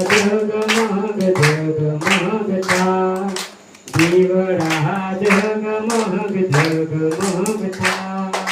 જગમગ જગમગ થાય દીવડા જગમગ જગમગ થાય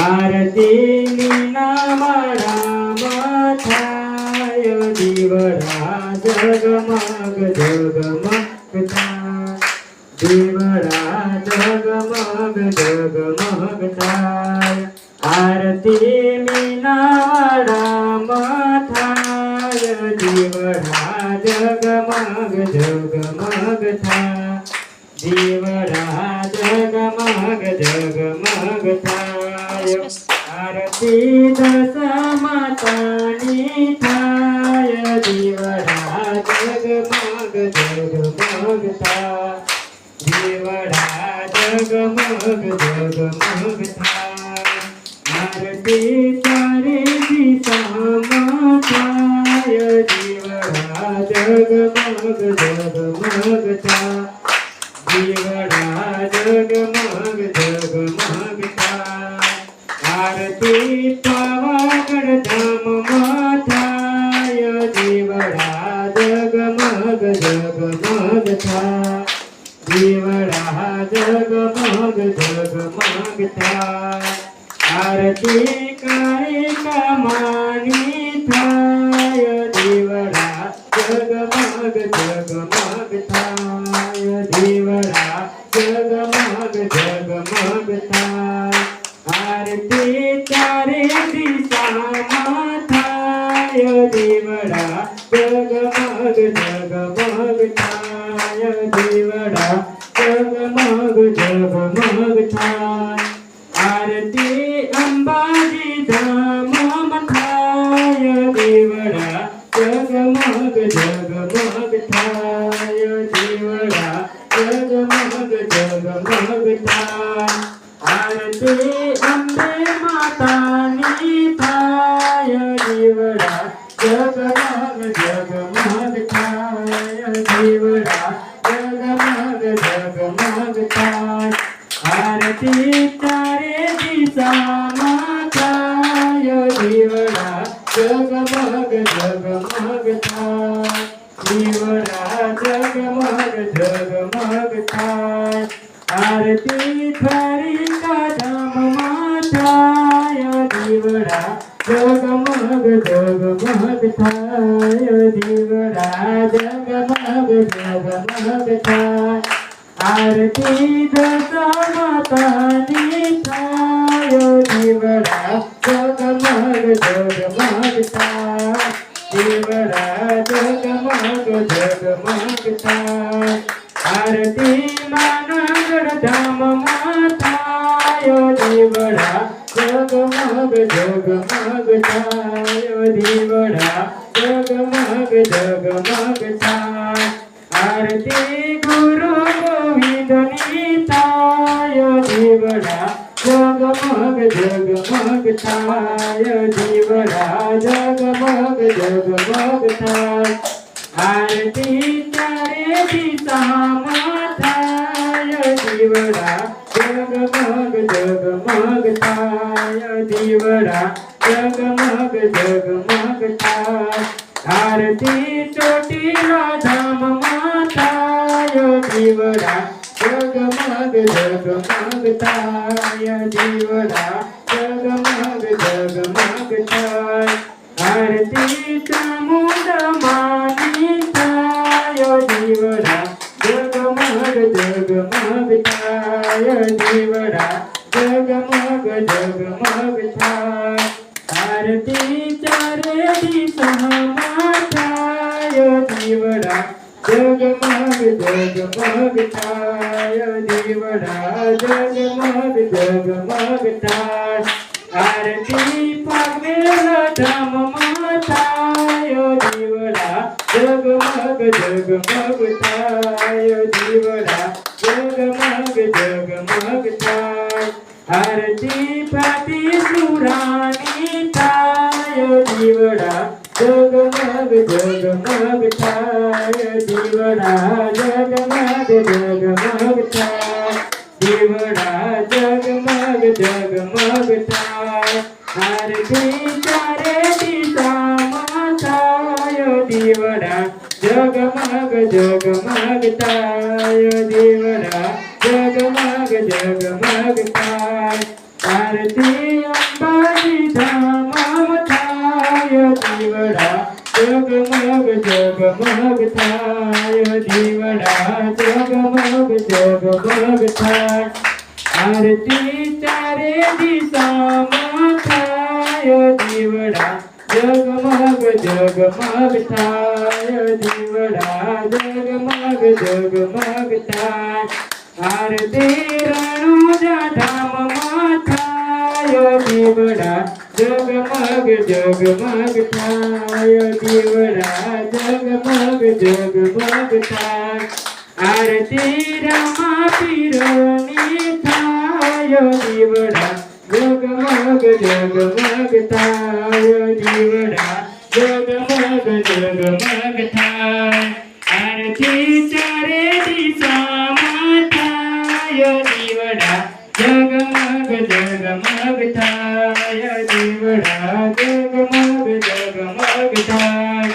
આરતી નામડામાં થાય દીવડા જગમગ જગમગ થાય દીવડા જગમગ જગમગ થાય આરતી મીનાડામાં થાય દીવડા જગમગ જગમગ થાય દીવડા જગમગ જગમગ થાય આરતી દસ માતાની થાય દીવડા જગમગ જગમગ થાય દીવડા જગમગ જગમગ થાય આરતી ચારે દિશામાં થાય દીવડા જગમગ જગમગ થાય દીવડા જગમગ જગમગ થાય આરતી પાવાગઢ ધામમાં થાય દીવડા જગમગ જગમગ થાય દીવડા જગમગ જગમગ થાય આરતી કારિકામાની થાય દીવડા જગમગ જગમગ થાય દીવડા જગમગ જગમગ થાય આરતી ચારે દિશામાં થાય દીવડા જગમગ જગમગ થાય દીવડા જગમગ જગમગ થાય આરતી અંબાજી ધામમાં થાય દીવડા જગમગ જગમગ થાય દીવડા જગમગ જગમગ થાય આરતી અંબે માતાની થાય દીવડા જગમગ જગમગ થાય દીવડા જગમગ જગમગ થાય આરતી ચારે દિશામાં થાય દીવડા જગમગ જગમગ થાય દીવડા જગમગ જગમગ થાય આરતી દ્વારિકા ધામમાં થાય દીવડા જગમગ જગમગ થાય દીવડા જગમગ જગમગ થાય આરતી દસ માતાની થાય દીવડા જગમગ જગમગ થાય દીવડા જગમગ જગમગ થાય આરતી માનગઢ ધામમાં થાય દીવડા જગમગ જગમગ થાય દીવડા જગમગ જગમગ થાય આરતી ગુરુ ગોવિંદની થાય દીવડા જગમગ જગમગ થાય દીવડા જગમગ જગમગ થાય આરતી ચારે દિશામાં થાય દીવડા જગમગ જગમગ થાય દીવડા જગમગ જગમગ થાય આરતી ચોટીલા ધામમાં થાય દીવડા જગમગ જગમગ થાય દીવડા જગમગ જગમગ થાય આરતી ચામુંડમાની થાય દીવડા જગમગ જગમગ થાય દીવડા જગમગ જગમગ થાય આરતી ચારે દિશામાં થાય દીવડા જગમગ જગમગ થાય દીવડા જગમગ જગમગ થાય આરતી પામેલ ધામમાં થાય દીવડા જગમગ જગમગ થાય દીવડા જગમગ જગમગ થાય આરતી પાટી સુરાની થાય દીવડા જગમગ જગમગ થાય દીવડા જગમગ જગમગ થાય દીવડા જગમગ જગમગ થાય આરતી ચારે દિશામાં થાય દીવડા દીવડા જગમગ જગમગ થાય દીવડા જગમગ જગમગ થાય આરતી અંબાજી ધામમાં થાય દીવડા જગમગ જગમગ થાય દીવડા જગમગ જગમગ થાય આરતી ચારે દિશામાં થાય દીવડા જગમગ જગમગ થાય દીવડા જગમગ જગમગ થાય આરતી રણુજા ધામમાં થાય દીવડા જગમગ જગમગ થાય દીવડા જગમગ જગમગ થાય આરતી રમા પીરની થાય દીવડા જગમગ જગમગ થાય દીવડા જગમગ જગમગ થાય આરતી ચારે દિશામાં થાય દીવડા જગમગ જગમગ થાય દીવડા જગમગ જગમગ થાય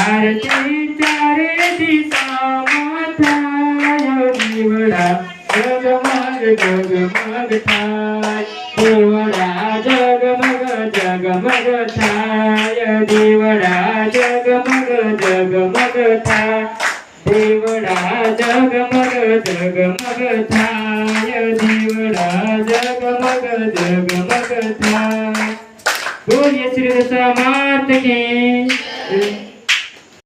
આરતી ચારે દિશામાં થાય દીવડા જગમગ જગમગ થાય દીવડા જગમગ જગમગ થાય દીવડા જગમગ જગમગ થાય દીવડા જગમગ જગમગ થાય દીવડા જગમગ જગમગ થાય બોલીએ શ્રી દશા માત કી